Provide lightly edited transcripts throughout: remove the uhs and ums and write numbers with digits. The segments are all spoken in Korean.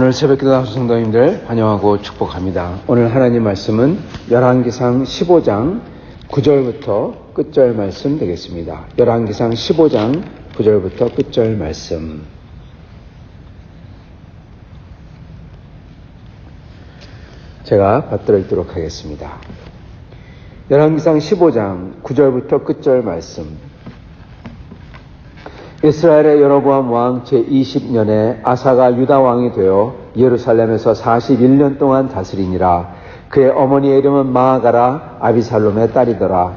오늘 새벽기도 나오신 성도님들 환영하고 축복합니다. 오늘 하나님 말씀은 열왕기상 15장 9절부터 끝절 말씀 되겠습니다. 열왕기상 15장 9절부터 끝절 말씀. 제가 받들어 읽도록 하겠습니다. 열왕기상 15장 9절부터 끝절 말씀. 이스라엘의 여로보암 왕 제20년에 아사가 유다 왕이 되어 예루살렘에서 41년 동안 다스리니라. 그의 어머니의 이름은 마아가라 아비살롬의 딸이더라.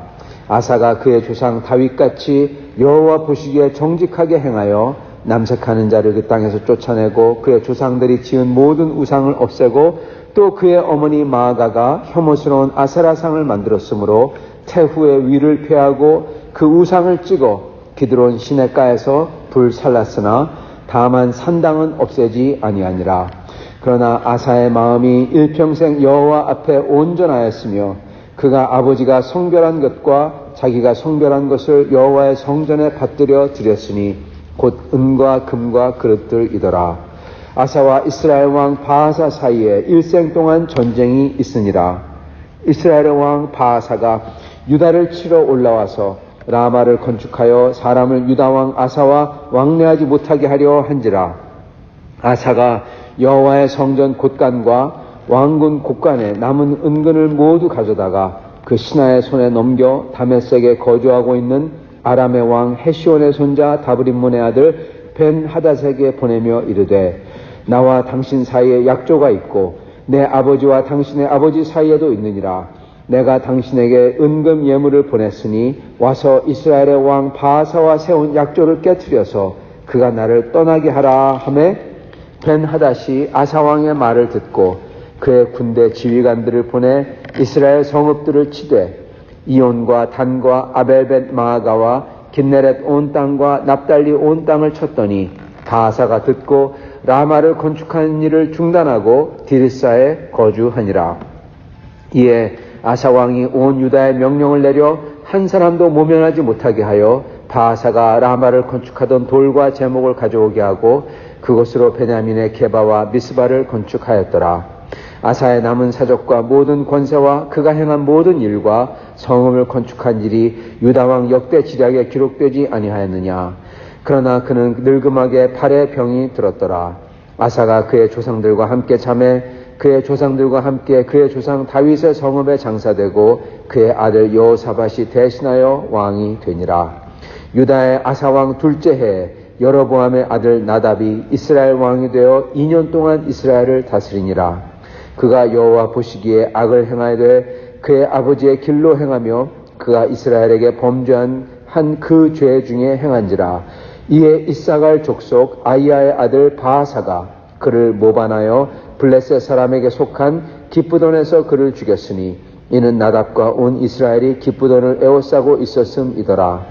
아사가 그의 조상 다윗같이 여호와 보시기에 정직하게 행하여 남색하는 자를 그 땅에서 쫓아내고 그의 조상들이 지은 모든 우상을 없애고 또 그의 어머니 마아가가 혐오스러운 아세라상을 만들었으므로 태후의 위를 폐하고 그 우상을 찍어 기드론 시냇가에서 불살랐으나 다만 산당은 없애지 아니하니라. 그러나 아사의 마음이 일평생 여호와 앞에 온전하였으며 그가 아버지가 성별한 것과 자기가 성별한 것을 여호와의 성전에 받들여 드렸으니 곧 은과 금과 그릇들이더라. 아사와 이스라엘 왕 바하사 사이에 일생 동안 전쟁이 있으니라. 이스라엘 왕 바하사가 유다를 치러 올라와서 라마를 건축하여 사람을 유다왕 아사와 왕래하지 못하게 하려 한지라. 아사가 여호와의 성전 곳간과 왕궁 곳간에 남은 은근을 모두 가져다가 그 신하의 손에 넘겨 다메섹에 거주하고 있는 아람의 왕 헤시온의 손자 다브림몬의 아들 벤 하닷에게 보내며 이르되 나와 당신 사이에 약조가 있고 내 아버지와 당신의 아버지 사이에도 있느니라. 내가 당신에게 은금 예물을 보냈으니 와서 이스라엘의 왕 바하사와 세운 약조를 깨트려서 그가 나를 떠나게 하라 하매 벤 하닷이 아사 왕의 말을 듣고 그의 군대 지휘관들을 보내 이스라엘 성읍들을 치되 이온과 단과 아벨벳 마아가와 긴네렛 온 땅과 납달리 온 땅을 쳤더니 바하사가 듣고 라마를 건축하는 일을 중단하고 디르사에 거주하니라. 이에 아사 왕이 온 유다에 명령을 내려 한 사람도 모면하지 못하게 하여 바하사가 라마를 건축하던 돌과 제목을 가져오게 하고 그곳으로 베냐민의 게바와 미스바를 건축하였더라. 아사의 남은 사적과 모든 권세와 그가 행한 모든 일과 성읍을 건축한 일이 유다왕 역대 지략에 기록되지 아니하였느냐. 그러나 그는 늙음하게 팔에 병이 들었더라. 아사가 그의 조상들과 함께 잠에 그의 조상들과 함께 그의 조상 다윗의 성읍에 장사되고 그의 아들 여호사밧이 대신하여 왕이 되니라. 유다의 아사왕 둘째 해에 여로보암의 아들 나답이 이스라엘 왕이 되어 2년 동안 이스라엘을 다스리니라. 그가 여호와 보시기에 악을 행하되 그의 아버지의 길로 행하며 그가 이스라엘에게 범죄한 한 그 죄 중에 행한지라. 이에 이사갈 족속 아이야의 아들 바하사가 그를 모반하여 블레셋 사람에게 속한 기쁘돈에서 그를 죽였으니 이는 나답과 온 이스라엘이 기쁘돈을 에워싸고 있었음이더라.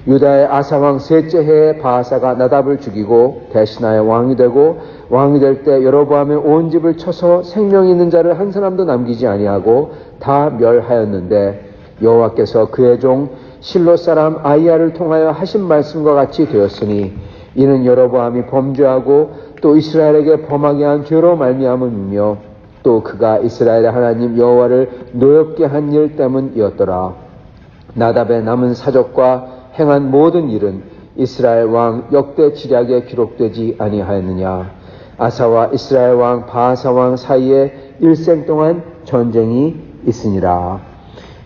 유다의 아사왕 셋째 해에 바하사가 나답을 죽이고 대신하여 왕이 되고 왕이 될 때 여로보암의 온 집을 쳐서 생명 있는 자를 한 사람도 남기지 아니하고 다 멸하였는데 여호와께서 그의 종 실로 사람 아이야를 통하여 하신 말씀과 같이 되었으니 이는 여로보암이 범죄하고 또 이스라엘에게 범하게 한 죄로 말미암음이며 또 그가 이스라엘의 하나님 여호와를 노엽게 한 일 때문이었더라. 나답의 남은 사적과 행한 모든 일은 이스라엘 왕 역대 지략에 기록되지 아니하였느냐. 아사와 이스라엘 왕 바하사 왕 사이에 일생 동안 전쟁이 있으니라.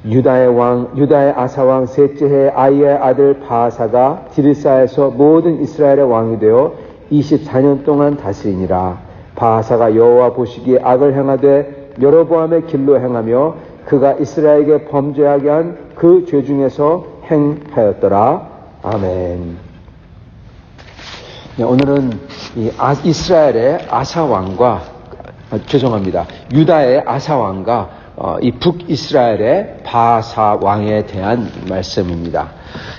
유다의 아사 왕 셋째 해 아이의 아들 바하사가 디르사에서 모든 이스라엘의 왕이 되어 24년 동안 다스리니라. 바하사가 여호와 보시기에 악을 행하되 여로보암의 길로 행하며 그가 이스라엘에게 범죄하게 한 그 죄 중에서 행하였더라. 아멘. 네, 오늘은 이스라엘의 아사 왕과 유다의 아사 왕과 이 북이스라엘의 바하사 왕에 대한 말씀입니다.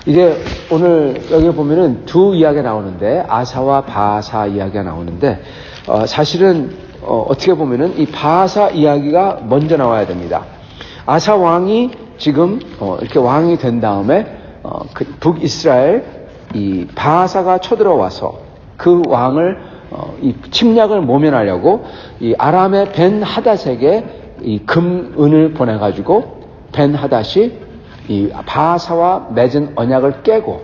이게 오늘 여기 보면은 두 이야기가 나오는데 아사와 바하사 이야기가 나오는데 사실은 어떻게 보면은 이 바하사 이야기가 먼저 나와야 됩니다. 아사 왕이 지금 이렇게 왕이 된 다음에 그 북이스라엘 이 바하사가 쳐들어와서 그 왕을 이 침략을 모면하려고 이 아람의 벤 하닷에게 이 금은을 보내가지고 벤 하닷이 이 바하사와 맺은 언약을 깨고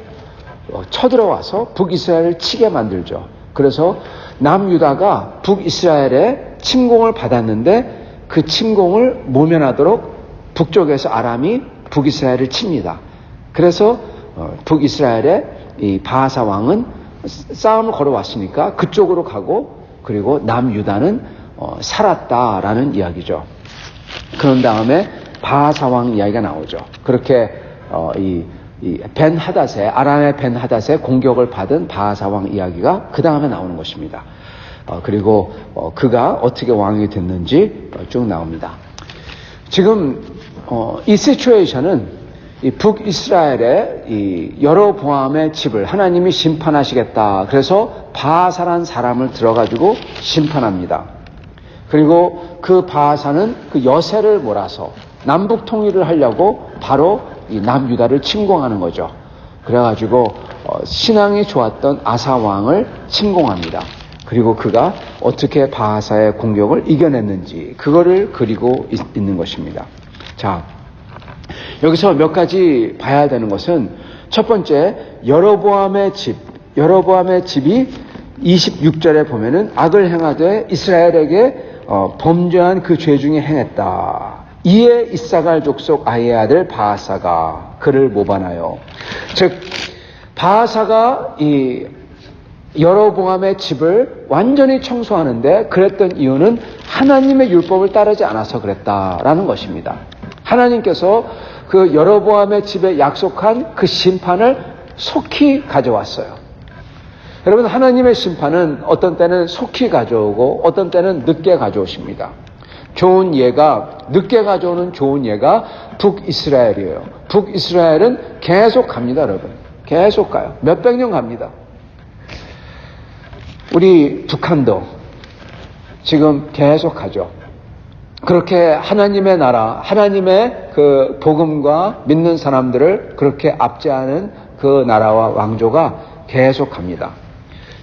쳐들어와서 북이스라엘을 치게 만들죠. 그래서 남유다가 북이스라엘의 침공을 받았는데 그 침공을 모면하도록 북쪽에서 아람이 북이스라엘을 칩니다. 그래서 북이스라엘의 이 바하사 왕은 싸움을 걸어왔으니까 그쪽으로 가고, 그리고 남유다는 살았다라는 이야기죠. 그런 다음에 바하사 왕 이야기가 나오죠. 그렇게 벤 하닷의, 아람의 벤 하닷의 공격을 받은 바하사 왕 이야기가 그 다음에 나오는 것입니다. 그리고 그가 어떻게 왕이 됐는지 쭉 나옵니다. 지금 이 시츄에이션은 이 북이스라엘의 이 여로보암의 집을 하나님이 심판하시겠다. 그래서 바하사란 사람을 들어가지고 심판합니다. 그리고 그 바하사는 그 여세를 몰아서 남북 통일을 하려고 바로 이 남유다를 침공하는 거죠. 그래가지고 신앙이 좋았던 아사 왕을 침공합니다. 그리고 그가 어떻게 바하사의 공격을 이겨냈는지 그거를 그리고 있는 것입니다. 자, 여기서 몇 가지 봐야 되는 것은, 첫 번째, 여로보암의 집이 26절에 보면은 악을 행하되 이스라엘에게 범죄한 그 죄 중에 행했다. 이에 이사갈 족속 아이의 아들 바하사가 그를 모반하여, 즉 바하사가 이 여로보암의 집을 완전히 청소하는데 그랬던 이유는 하나님의 율법을 따르지 않아서 그랬다라는 것입니다. 하나님께서 그 여로보암의 집에 약속한 그 심판을 속히 가져왔어요. 여러분, 하나님의 심판은 어떤 때는 속히 가져오고 어떤 때는 늦게 가져오십니다. 좋은 예가, 늦게 가져오는 좋은 예가 북이스라엘이에요. 북이스라엘은 계속 갑니다, 여러분. 계속 가요. 몇백 년 갑니다. 우리 북한도 지금 계속 가죠. 그렇게 하나님의 나라, 하나님의 그 복음과 믿는 사람들을 그렇게 압제하는 그 나라와 왕조가 계속 갑니다.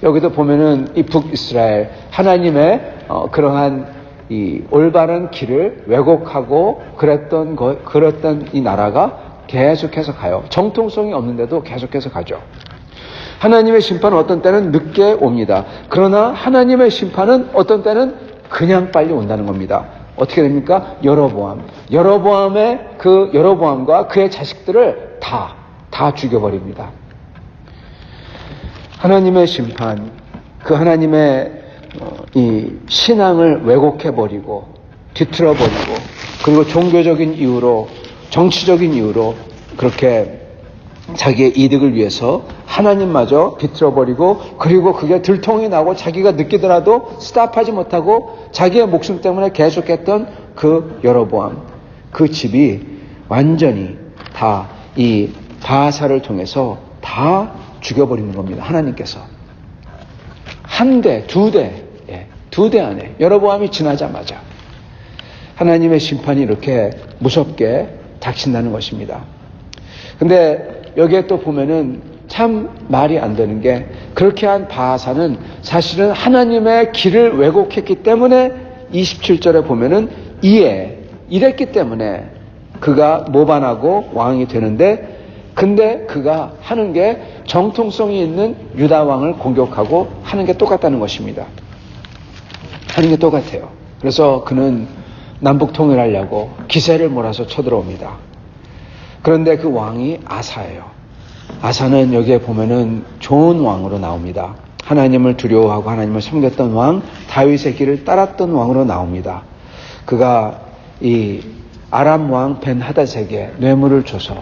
여기도 보면은 이 북이스라엘, 하나님의 그러한 이 올바른 길을 왜곡하고 그랬던 이 나라가 계속해서 가요. 정통성이 없는데도 계속해서 가죠. 하나님의 심판은 어떤 때는 늦게 옵니다. 그러나 하나님의 심판은 어떤 때는 그냥 빨리 온다는 겁니다. 어떻게 됩니까? 여로보암과 그의 자식들을 다 죽여버립니다. 하나님의 심판, 그 하나님의 이 신앙을 왜곡해버리고 뒤틀어버리고, 그리고 종교적인 이유로, 정치적인 이유로 그렇게 자기의 이득을 위해서 하나님마저 비틀어버리고, 그리고 그게 들통이 나고 자기가 느끼더라도 스탑하지 못하고 자기의 목숨 때문에 계속했던 그 여로보암, 그 집이 완전히 다 이 바하사를 통해서 다 죽여버리는 겁니다. 하나님께서 한 대, 두 대 안에 여로보암이 지나자마자 하나님의 심판이 이렇게 무섭게 닥친다는 것입니다. 근데 여기에 또 보면은 참 말이 안 되는 게, 그렇게 한 바하사는 사실은 하나님의 길을 왜곡했기 때문에 27절에 보면은 이랬기 때문에 그가 모반하고 왕이 되는데, 근데 그가 하는 게 정통성이 있는 유다 왕을 공격하고 하는 게 똑같다는 것입니다. 하는 게 똑같아요. 그래서 그는 남북 통일하려고 기세를 몰아서 쳐들어옵니다. 그런데 그 왕이 아사예요. 아사는 여기에 보면은 좋은 왕으로 나옵니다. 하나님을 두려워하고 하나님을 섬겼던 왕, 다윗의 길을 따랐던 왕으로 나옵니다. 그가 이 아람 왕 벤 하닷에게 뇌물을 줘서,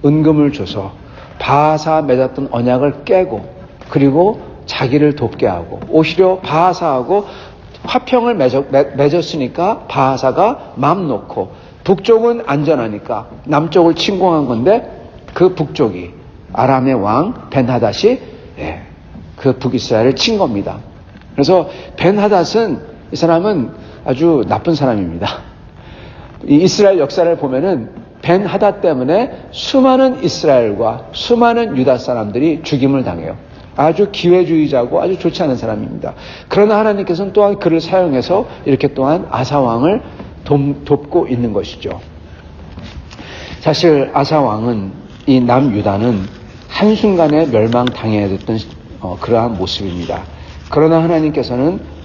은금을 줘서 바하사 맺었던 언약을 깨고, 그리고 자기를 돕게 하고, 오히려 바하사하고 화평을 맺었으니까 바하사가 마음 놓고 북쪽은 안전하니까 남쪽을 침공한 건데, 그 북쪽이 아람의 왕 벤 하닷이 그 북이스라엘을 친 겁니다. 그래서 벤 하닷은, 이 사람은 아주 나쁜 사람입니다. 이 이스라엘 역사를 보면은 벤 하닷 때문에 수많은 이스라엘과 수많은 유다 사람들이 죽임을 당해요. 아주 기회주의자고 아주 좋지 않은 사람입니다. 그러나 하나님께서는 또한 그를 사용해서 이렇게 또한 아사 왕을 돕고 있는 것이죠. 사실 아사 왕은 이 남유다는 한순간에 멸망당해야 됐던 그러한 모습입니다. 그러나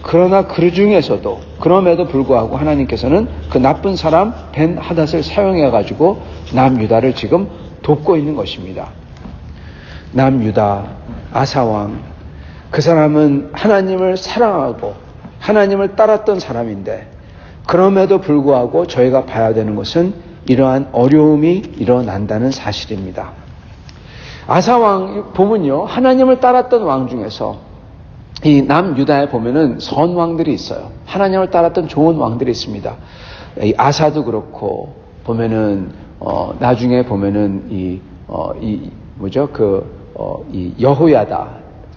그러나 그 중에서도 그럼에도 불구하고 하나님께서는 그 나쁜 사람 벤하닷을 사용해 가지고 남유다를 지금 돕고 있는 것입니다. 남유다 아사 왕, 그 사람은 하나님을 사랑하고 하나님을 따랐던 사람인데 그럼에도 불구하고 저희가 봐야 되는 것은 이러한 어려움이 일어난다는 사실입니다. 아사 왕 보면요, 하나님을 따랐던 왕 중에서 이 남유다에 보면은 선왕들이 있어요. 하나님을 따랐던 좋은 왕들이 있습니다. 이 아사도 그렇고 보면은 나중에 보면은 이 여호야다,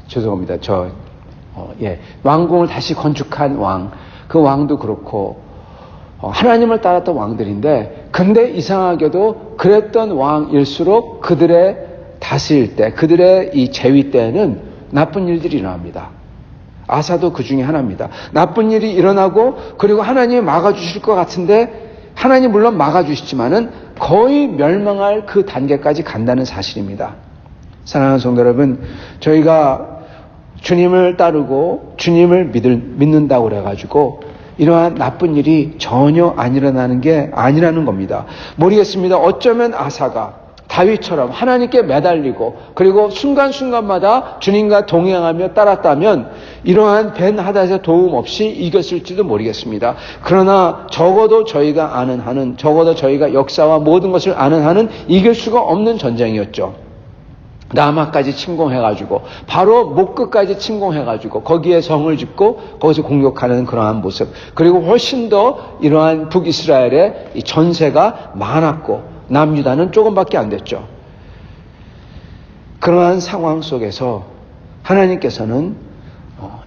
죄송합니다. 왕궁을 다시 건축한 왕, 그 왕도 그렇고 하나님을 따랐던 왕들인데, 근데 이상하게도 그랬던 왕일수록 그들의 다스릴 때, 그들의 이 재위 때에는 나쁜 일들이 일어납니다. 아사도 그 중에 하나입니다. 나쁜 일이 일어나고 그리고 하나님이 막아주실 것 같은데 하나님 물론 막아주시지만은 거의 멸망할 그 단계까지 간다는 사실입니다. 사랑하는 성도 여러분, 저희가 주님을 따르고 주님을 믿는다고 그래가지고 이러한 나쁜 일이 전혀 안 일어나는 게 아니라는 겁니다. 모르겠습니다. 어쩌면 아사가 다윗처럼 하나님께 매달리고 그리고 순간순간마다 주님과 동행하며 따랐다면 이러한 벤하닷의 도움 없이 이겼을지도 모르겠습니다. 그러나 적어도 저희가 아는 한은, 적어도 저희가 역사와 모든 것을 아는 한은 이길 수가 없는 전쟁이었죠. 라마까지 침공해가지고 바로 목끝까지 침공해가지고 거기에 성을 짓고 거기서 공격하는 그러한 모습, 그리고 훨씬 더 이러한 북이스라엘의 이 전세가 많았고 남유다는 조금밖에 안 됐죠. 그러한 상황 속에서 하나님께서는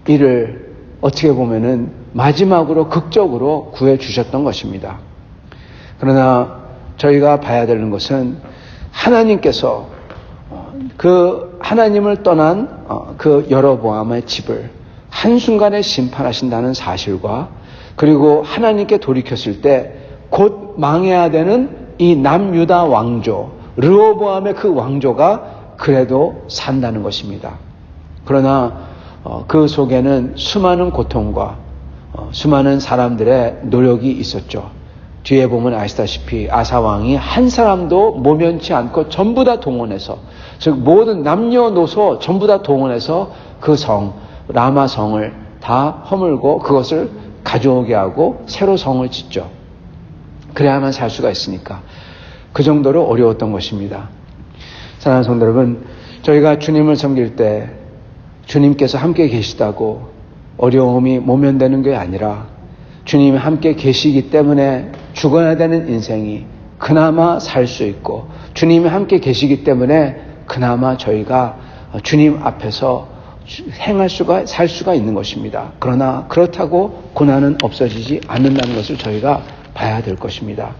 이를 어떻게 보면은 마지막으로 극적으로 구해 주셨던 것입니다. 그러나 저희가 봐야 되는 것은 하나님께서 그 하나님을 떠난 그 여로보암의 집을 한순간에 심판하신다는 사실과, 그리고 하나님께 돌이켰을 때 곧 망해야 되는 이 남유다 왕조 르호보암의 그 왕조가 그래도 산다는 것입니다. 그러나 그 속에는 수많은 고통과 수많은 사람들의 노력이 있었죠. 뒤에 보면 아시다시피 아사 왕이 한 사람도 모면치 않고 전부 다 동원해서, 즉 모든 남녀노소 전부 다 동원해서 그 성 라마 성을 다 허물고 그것을 가져오게 하고 새로 성을 짓죠. 그래야만 살 수가 있으니까. 그 정도로 어려웠던 것입니다. 사랑하는 성도 여러분, 저희가 주님을 섬길 때 주님께서 함께 계시다고 어려움이 모면되는 게 아니라 주님이 함께 계시기 때문에 죽어야 되는 인생이 그나마 살 수 있고, 주님이 함께 계시기 때문에 그나마 저희가 주님 앞에서 살 수가 있는 것입니다. 그러나 그렇다고 고난은 없어지지 않는다는 것을 저희가 봐야 될 것입니다.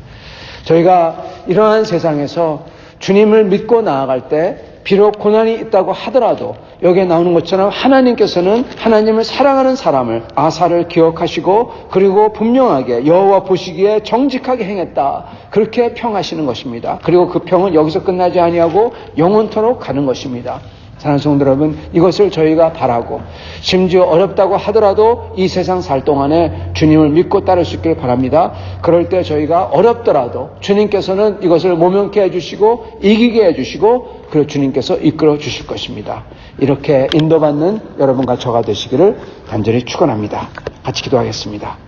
저희가 이러한 세상에서 주님을 믿고 나아갈 때 비록 고난이 있다고 하더라도 여기에 나오는 것처럼 하나님께서는 하나님을 사랑하는 사람을, 아사를 기억하시고 그리고 분명하게 여호와 보시기에 정직하게 행했다, 그렇게 평하시는 것입니다. 그리고 그 평은 여기서 끝나지 아니하고 영원토록 가는 것입니다. 사랑하는 성도 여러분, 이것을 저희가 바라고 심지어 어렵다고 하더라도 이 세상 살 동안에 주님을 믿고 따를 수 있기를 바랍니다. 그럴 때 저희가 어렵더라도 주님께서는 이것을 모면케 해주시고 이기게 해주시고 그리고 주님께서 이끌어 주실 것입니다. 이렇게 인도받는 여러분과 저가 되시기를 간절히 축원합니다. 같이 기도하겠습니다.